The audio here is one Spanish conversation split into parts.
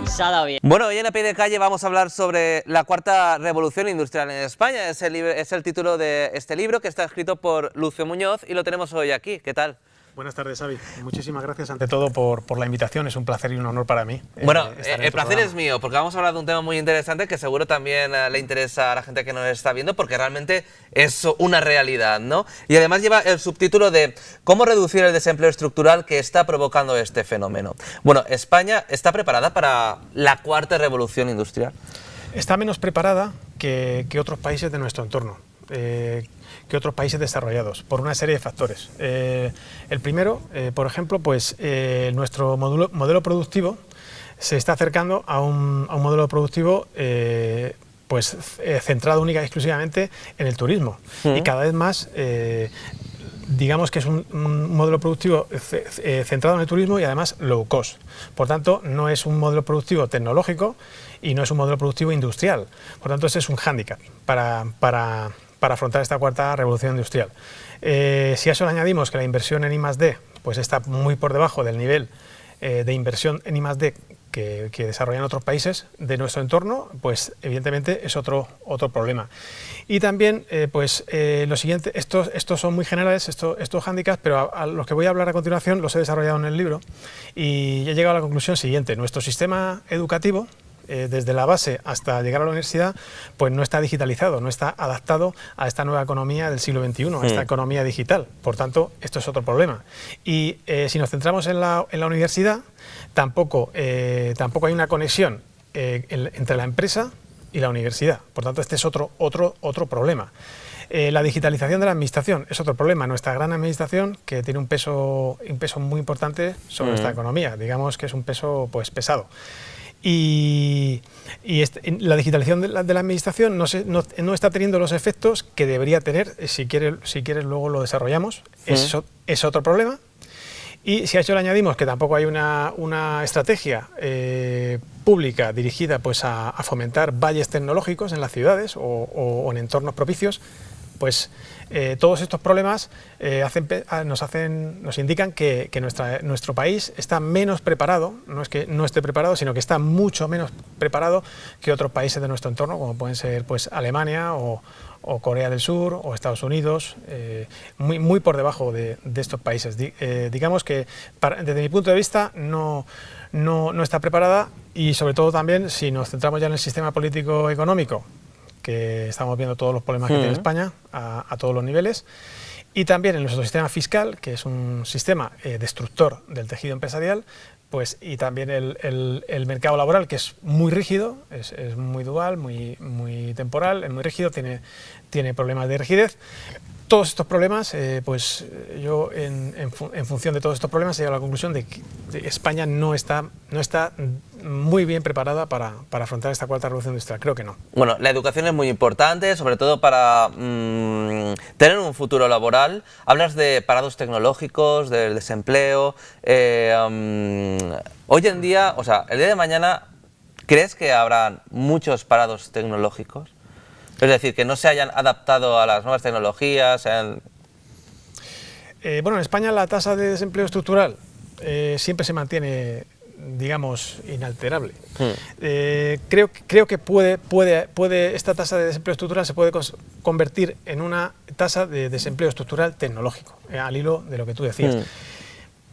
se ha dado bien. Bueno, hoy en A Pie de Calle vamos a hablar sobre la cuarta revolución industrial en España. Es el título de este libro, que está escrito por Lucio Muñoz, y lo tenemos hoy aquí. ¿Qué tal? Buenas tardes, Xavi. Muchísimas gracias ante todo por la invitación. Es un placer y un honor para mí. Bueno, el placer es mío, porque vamos a hablar de un tema muy interesante que seguro también le interesa a la gente que nos está viendo, porque realmente es una realidad, ¿no? Y además lleva el subtítulo de ¿Cómo reducir el desempleo estructural que está provocando este fenómeno? Bueno, ¿España está preparada para la cuarta revolución industrial? Está menos preparada que otros países de nuestro entorno. Que otros países desarrollados, por una serie de factores. El primero, por ejemplo, pues nuestro modelo productivo se está acercando a un modelo productivo centrado única y exclusivamente en el turismo. Y cada vez más, digamos que es un modelo productivo centrado en el turismo y además low cost. Por tanto, no es un modelo productivo tecnológico y no es un modelo productivo industrial. Por tanto, ese es un hándicap para afrontar esta cuarta revolución industrial. Si a eso le añadimos que la inversión en I+D pues está muy por debajo del nivel de inversión en I+D que desarrollan otros países de nuestro entorno, pues evidentemente es otro problema. Y también, lo siguiente, estos son muy generales, estos hándicaps, pero a los que voy a hablar a continuación los he desarrollado en el libro y he llegado a la conclusión siguiente. Nuestro sistema educativo, desde la base hasta llegar a la universidad, pues no está digitalizado, no está adaptado a esta nueva economía del siglo XXI, a esta economía digital. Por tanto, esto es otro problema. Y si nos centramos en la universidad, tampoco hay una conexión entre la empresa y la universidad. Por tanto, este es otro problema. La digitalización de la administración es otro problema. Nuestra gran administración, que tiene un peso muy importante sobre esta economía, digamos que es un peso pues pesado. Y la digitalización de la administración no está teniendo los efectos que debería tener. Si quieres luego lo desarrollamos. Es otro problema. Y si a eso le añadimos que tampoco hay una estrategia pública dirigida pues a fomentar valles tecnológicos en las ciudades o en entornos propicios, pues todos estos problemas nos indican que nuestro país está menos preparado, no es que no esté preparado, sino que está mucho menos preparado que otros países de nuestro entorno, como pueden ser pues Alemania o Corea del Sur o Estados Unidos, muy por debajo de estos países. Digamos que desde mi punto de vista no está preparada, y sobre todo también si nos centramos ya en el sistema político-económico, que estamos viendo todos los problemas que tiene España a todos los niveles, y también en nuestro sistema fiscal, que es un sistema destructor del tejido empresarial, pues, y también el mercado laboral, que es muy rígido, es muy dual, muy temporal, es muy rígido, tiene problemas de rigidez. Todos estos problemas, pues yo en función de todos estos problemas he llegado a la conclusión de que España no está muy bien preparada para afrontar esta cuarta revolución industrial. Creo que no. Bueno, la educación es muy importante, sobre todo para tener un futuro laboral. Hablas de parados tecnológicos, del desempleo. Hoy en día, o sea, el día de mañana, ¿crees que habrá muchos parados tecnológicos? Es decir, que no se hayan adaptado a las nuevas tecnologías. Bueno, en España la tasa de desempleo estructural siempre se mantiene, digamos, inalterable. Creo que esta tasa de desempleo estructural se puede convertir en una tasa de desempleo estructural tecnológico, al hilo de lo que tú decías.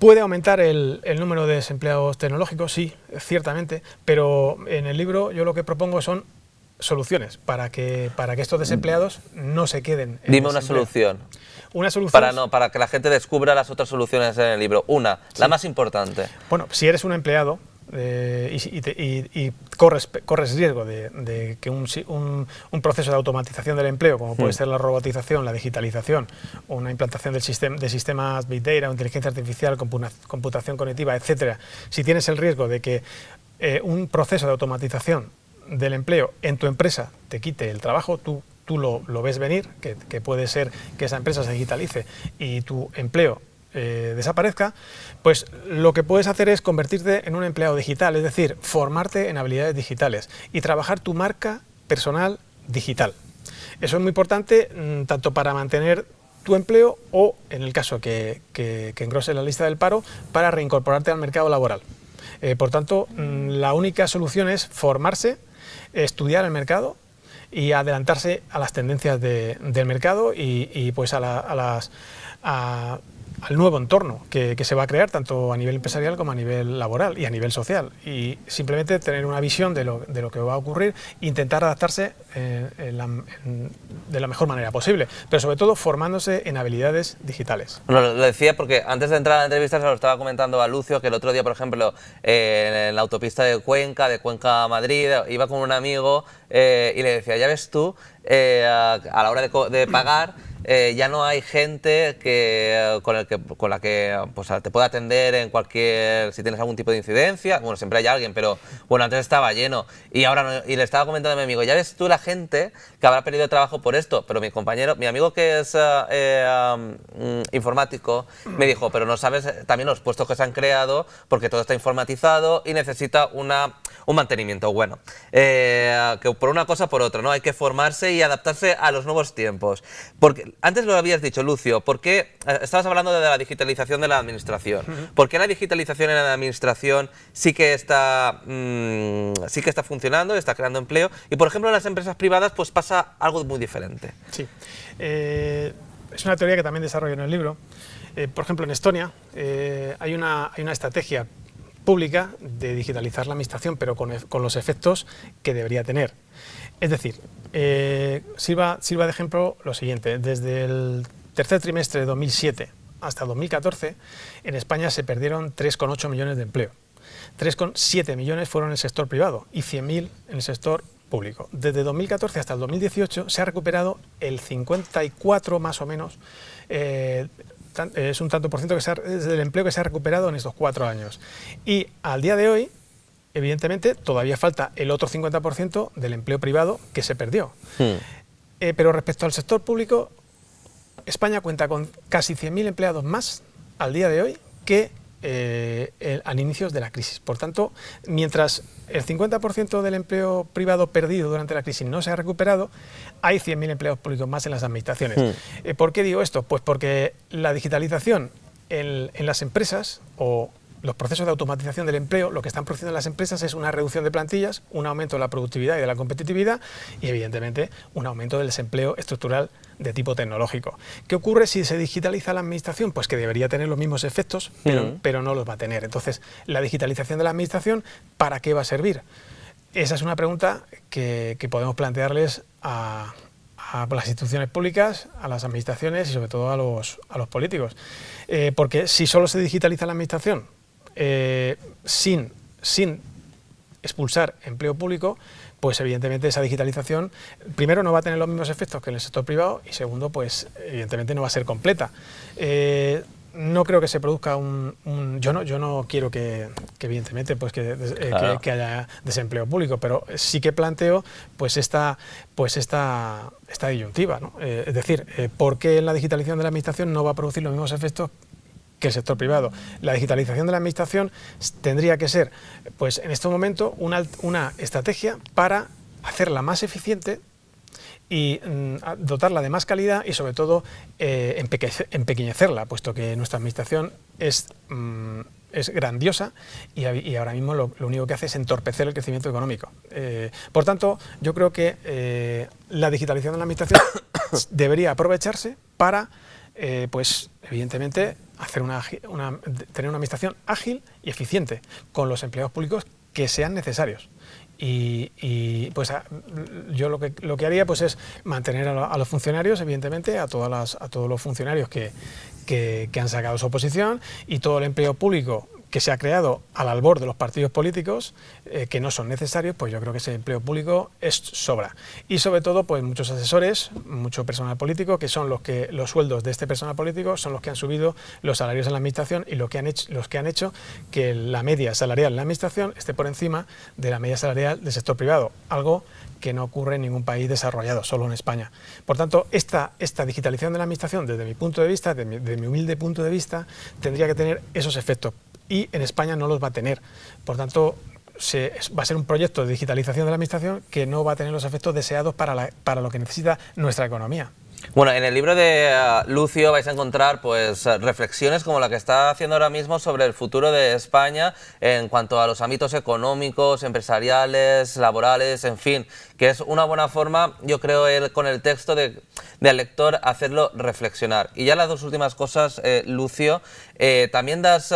¿Puede aumentar el número de desempleados tecnológicos? Sí, ciertamente, pero en el libro yo lo que propongo son soluciones para que estos desempleados no se queden en Dime una solución. Una solución para que la gente descubra las otras soluciones en el libro. La más importante. Bueno, si eres un empleado y corres riesgo de que un proceso de automatización del empleo, como puede ser la robotización, la digitalización, o una implantación de sistemas Big Data, inteligencia artificial, computación cognitiva, etcétera, si tienes el riesgo de que un proceso de automatización del empleo en tu empresa te quite el trabajo, tú lo ves venir, que puede ser que esa empresa se digitalice y tu empleo desaparezca, pues lo que puedes hacer es convertirte en un empleado digital, es decir, formarte en habilidades digitales y trabajar tu marca personal digital. Eso es muy importante tanto para mantener tu empleo o, en el caso que engrose la lista del paro, para reincorporarte al mercado laboral. Por tanto, la única solución es formarse, estudiar el mercado y adelantarse a las tendencias del mercado y pues al nuevo entorno que se va a crear, tanto a nivel empresarial como a nivel laboral y a nivel social. Y simplemente tener una visión de lo que va a ocurrir e intentar adaptarse de la mejor manera posible, pero sobre todo formándose en habilidades digitales. Bueno, lo decía porque antes de entrar a la entrevista se lo estaba comentando a Lucio, que el otro día, por ejemplo, en la autopista de Cuenca a Madrid, iba con un amigo y le decía, ya ves tú, a la hora de pagar, ya no hay gente con la que pues, te pueda atender en si tienes algún tipo de incidencia. Bueno, siempre hay alguien, pero bueno, antes estaba lleno. Y ahora no, y le estaba comentando a mi amigo, ya ves tú la gente que habrá perdido trabajo por esto. Pero mi amigo que es informático, me dijo, pero no sabes también los puestos que se han creado porque todo está informatizado y necesita un mantenimiento bueno. Que por una cosa por otra, ¿no? Hay que formarse y adaptarse a los nuevos tiempos. Porque antes lo habías dicho, Lucio, porque estabas hablando de la digitalización de la administración. ¿Por qué la digitalización en la administración sí que está funcionando, está creando empleo? Y, por ejemplo, en las empresas privadas pues pasa algo muy diferente. Sí. Es una teoría que también desarrollo en el libro. Por ejemplo, en Estonia hay una estrategia pública de digitalizar la administración, pero con los efectos que debería tener. Es decir, sirva de ejemplo lo siguiente. Desde el tercer trimestre de 2007 hasta 2014, en España se perdieron 3,8 millones de empleo. 3,7 millones fueron en el sector privado y 100.000 en el sector público. Desde 2014 hasta el 2018 se ha recuperado el 54 más o menos, es un tanto por ciento del empleo que se ha recuperado en estos 4 años. Y al día de hoy, evidentemente, todavía falta el otro 50% del empleo privado que se perdió. Pero respecto al sector público, España cuenta con casi 100.000 empleados más al día de hoy que al inicio de la crisis. Por tanto, mientras el 50% del empleo privado perdido durante la crisis no se ha recuperado, hay 100.000 empleados públicos más en las administraciones. ¿Por qué digo esto? Pues porque la digitalización en las empresas o los procesos de automatización del empleo, lo que están produciendo las empresas es una reducción de plantillas, un aumento de la productividad y de la competitividad y, evidentemente, un aumento del desempleo estructural de tipo tecnológico. ¿Qué ocurre si se digitaliza la administración? Pues que debería tener los mismos efectos, pero no los va a tener. Entonces, la digitalización de la administración, ¿para qué va a servir? Esa es una pregunta que podemos plantearles a las instituciones públicas, a las administraciones y sobre todo a los políticos. Porque si solo se digitaliza la administración sin expulsar empleo público, pues evidentemente esa digitalización, primero, no va a tener los mismos efectos que en el sector privado y segundo, pues evidentemente no va a ser completa. No creo que se produzca yo no quiero que evidentemente pues que haya desempleo público, pero sí que planteo pues esta disyuntiva, ¿no? Es decir, ¿por qué la digitalización de la administración no va a producir los mismos efectos que el sector privado? La digitalización de la administración tendría que ser, pues en este momento, una estrategia para hacerla más eficiente y dotarla de más calidad y, sobre todo, empequeñecerla, puesto que nuestra administración es grandiosa y ahora mismo lo único que hace es entorpecer el crecimiento económico. Por tanto, yo creo que la digitalización de la administración debería aprovecharse para, pues evidentemente, tener una administración ágil y eficiente con los empleados públicos que sean necesarios. Y pues yo lo que haría pues es mantener a los funcionarios, evidentemente, a todos los funcionarios que han sacado su oposición, y todo el empleo público que se ha creado al albor de los partidos políticos, que no son necesarios, pues yo creo que ese empleo público sobra. Y sobre todo, pues muchos asesores, mucho personal político, que son los sueldos de este personal político son los que han subido los salarios en la administración y los que han hecho que la media salarial en la administración esté por encima de la media salarial del sector privado, algo que no ocurre en ningún país desarrollado, solo en España. Por tanto, esta digitalización de la administración, desde mi punto de vista, de mi humilde punto de vista, tendría que tener esos efectos. Y en España no los va a tener. Por tanto, va a ser un proyecto de digitalización de la administración que no va a tener los efectos deseados para lo que necesita nuestra economía. Bueno, en el libro de Lucio vais a encontrar pues reflexiones como la que está haciendo ahora mismo sobre el futuro de España en cuanto a los ámbitos económicos, empresariales, laborales, en fin, que es una buena forma, yo creo, con el texto del lector hacerlo reflexionar. Y ya las dos últimas cosas, Lucio, también das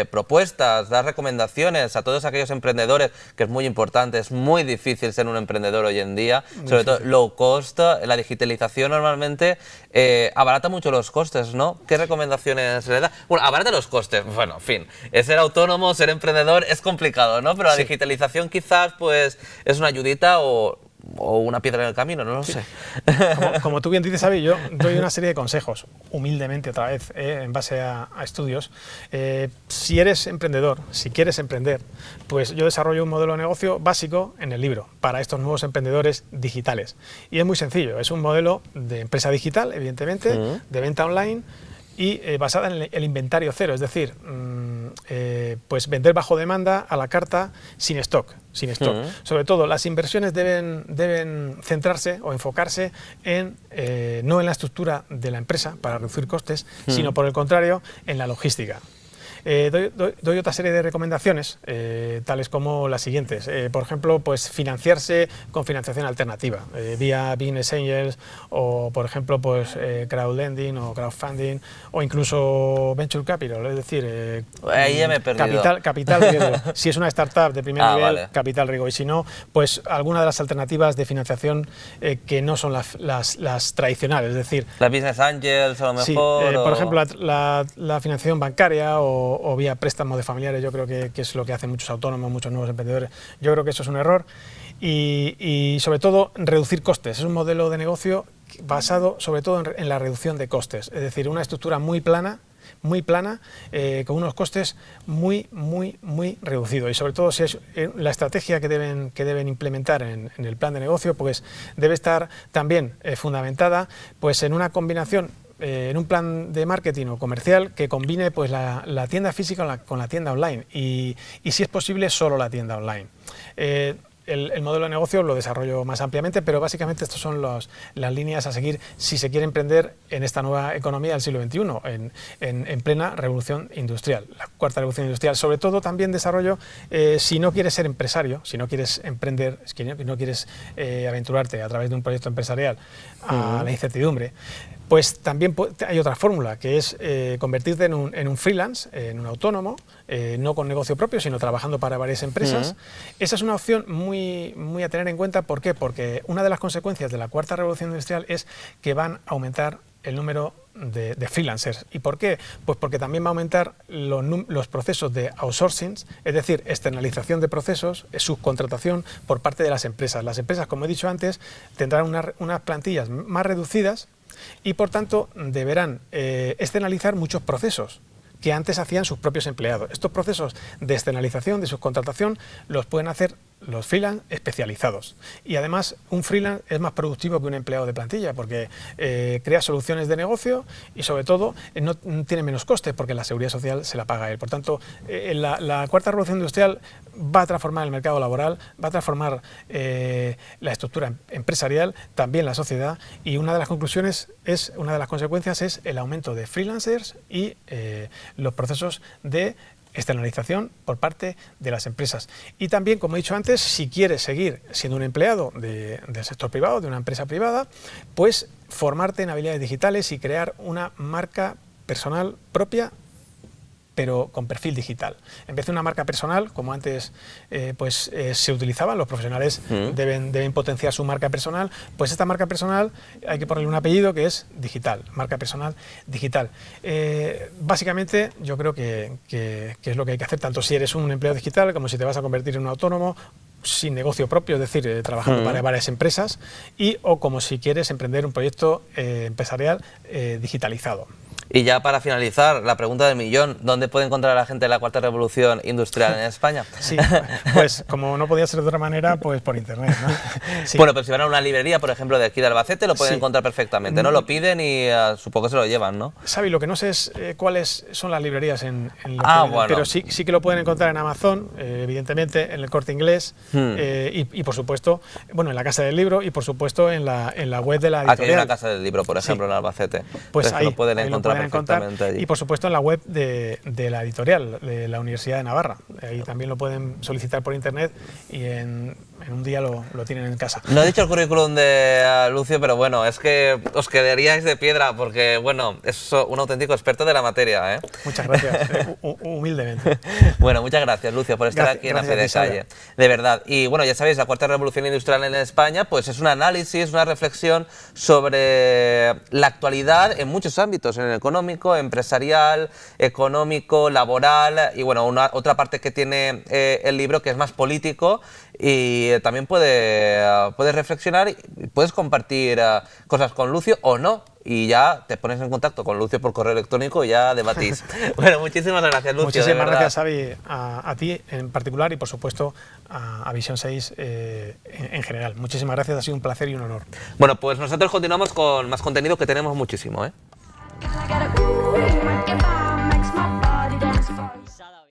propuestas, das recomendaciones a todos aquellos emprendedores, que es muy importante, es muy difícil ser un emprendedor hoy en día, sobre todo low cost. La digitalización normalmente abarata mucho los costes, ¿no? ¿Qué recomendaciones le da? Bueno, abarata los costes, bueno, en fin, ser autónomo, ser emprendedor es complicado, ¿no? Pero la digitalización quizás pues es una ayudita o una piedra en el camino, no lo sé. Como tú bien dices, Xavi, yo doy una serie de consejos, humildemente otra vez, en base a estudios. Si eres emprendedor, si quieres emprender, pues yo desarrollo un modelo de negocio básico en el libro para estos nuevos emprendedores digitales. Y es muy sencillo, es un modelo de empresa digital, evidentemente, de venta online, y basada en el inventario cero, es decir, pues vender bajo demanda a la carta sin stock. Sobre todo, las inversiones deben centrarse o enfocarse no en la estructura de la empresa para reducir costes, sino por el contrario, en la logística. Doy otra serie de recomendaciones, tales como las siguientes. Por ejemplo, pues financiarse con financiación alternativa, vía Business Angels o, por ejemplo, pues crowdlending o crowdfunding o incluso venture capital, es decir, ahí ya me he perdido. Capital riesgo. Si es una startup de primer nivel, vale. Capital riesgo. Y si no, pues alguna de las alternativas de financiación que no son las tradicionales, es decir... Las Business Angels a lo mejor. Sí, por ejemplo, la financiación bancaria o vía préstamos de familiares, yo creo que es lo que hacen muchos autónomos, muchos nuevos emprendedores. Yo creo que eso es un error y sobre todo reducir costes. Es un modelo de negocio basado sobre todo en la reducción de costes, es decir, una estructura muy plana, con unos costes muy reducidos, y sobre todo si es la estrategia que deben implementar en el plan de negocio, pues debe estar también fundamentada pues en una combinación, en un plan de marketing o comercial que combine pues la tienda física con la tienda online y si es posible solo la tienda online. El modelo de negocio lo desarrollo más ampliamente, pero básicamente estas son las líneas a seguir si se quiere emprender en esta nueva economía del siglo XXI, en plena revolución industrial, la cuarta revolución industrial. Sobre todo también desarrollo, si no quieres ser empresario, si no quieres emprender, si no quieres aventurarte a través de un proyecto empresarial a la incertidumbre, pues también hay otra fórmula, que es convertirte en un freelance, en un autónomo, no con negocio propio, sino trabajando para varias empresas. Esa es una opción muy a tener en cuenta. ¿Por qué? Porque una de las consecuencias de la cuarta revolución industrial es que van a aumentar el número de freelancers. ¿Y por qué? Pues porque también va a aumentar los procesos de outsourcing, es decir, externalización de procesos, subcontratación por parte de las empresas. Las empresas, como he dicho antes, tendrán unas plantillas más reducidas y por tanto deberán externalizar muchos procesos que antes hacían sus propios empleados. Estos procesos de externalización, de subcontratación, los pueden hacer los freelance especializados. Y además, un freelance es más productivo que un empleado de plantilla porque crea soluciones de negocio y, sobre todo, no tiene menos costes porque la seguridad social se la paga él. Por tanto, la cuarta revolución industrial va a transformar el mercado laboral, va a transformar la estructura empresarial, también la sociedad, y una de las consecuencias es el aumento de freelancers y los procesos de externalización por parte de las empresas. Y también, como he dicho antes, si quieres seguir siendo un empleado del sector privado, de una empresa privada, pues formarte en habilidades digitales y crear una marca personal propia, pero con perfil digital. En vez de una marca personal, como antes se utilizaban, los profesionales deben potenciar su marca personal, pues esta marca personal hay que ponerle un apellido que es digital, marca personal digital. Básicamente yo creo que es lo que hay que hacer, tanto si eres un empleado digital como si te vas a convertir en un autónomo sin negocio propio, es decir, trabajando para varias empresas, o como si quieres emprender un proyecto empresarial digitalizado. Y ya para finalizar, la pregunta del millón, ¿dónde puede encontrar a la gente la cuarta revolución industrial en España? Sí, pues como no podía ser de otra manera, pues por internet, ¿no? Sí. Bueno, pero si van a una librería, por ejemplo, de aquí de Albacete, lo pueden Sí. encontrar perfectamente, ¿no? Lo piden y supongo que se lo llevan, ¿no? Xavi, lo que no sé es cuáles son las librerías en lo Bueno. pero sí que lo pueden encontrar en Amazon, evidentemente, en el Corte Inglés y por supuesto, bueno, en la Casa del Libro y por supuesto en la web de la editorial. Aquí hay una Casa del Libro, por ejemplo, en Albacete. Pues Entonces, ahí lo pueden ahí encontrar pueden perfectamente allí. y por supuesto en la web de la editorial de la Universidad de Navarra. Ahí también lo pueden solicitar por internet y en un día lo tienen en casa. No he dicho el currículum de Lucio, pero bueno, es que os quedaríais de piedra porque, bueno, es un auténtico experto de la materia, ¿eh? Muchas gracias, humildemente. Bueno, muchas gracias, Lucio, por estar Gracias- aquí en A Pie gracias de a ti, Calle. De verdad. Y bueno, ya sabéis, la cuarta revolución industrial en España, pues es un análisis, una reflexión sobre la actualidad en muchos ámbitos, en el económico, empresarial, económico, laboral y bueno, otra parte que tiene el libro que es más político y también puedes reflexionar y puedes compartir cosas con Lucio o no. Y ya te pones en contacto con Lucio por correo electrónico y ya debatís. Bueno, muchísimas gracias, Lucio. Muchísimas gracias, Xavi, a ti en particular y por supuesto a Visión 6 en general. Muchísimas gracias, ha sido un placer y un honor. Bueno, pues nosotros continuamos con más contenido que tenemos muchísimo, ¿eh? Can I get a ooh, when your vibe makes my body dance for you?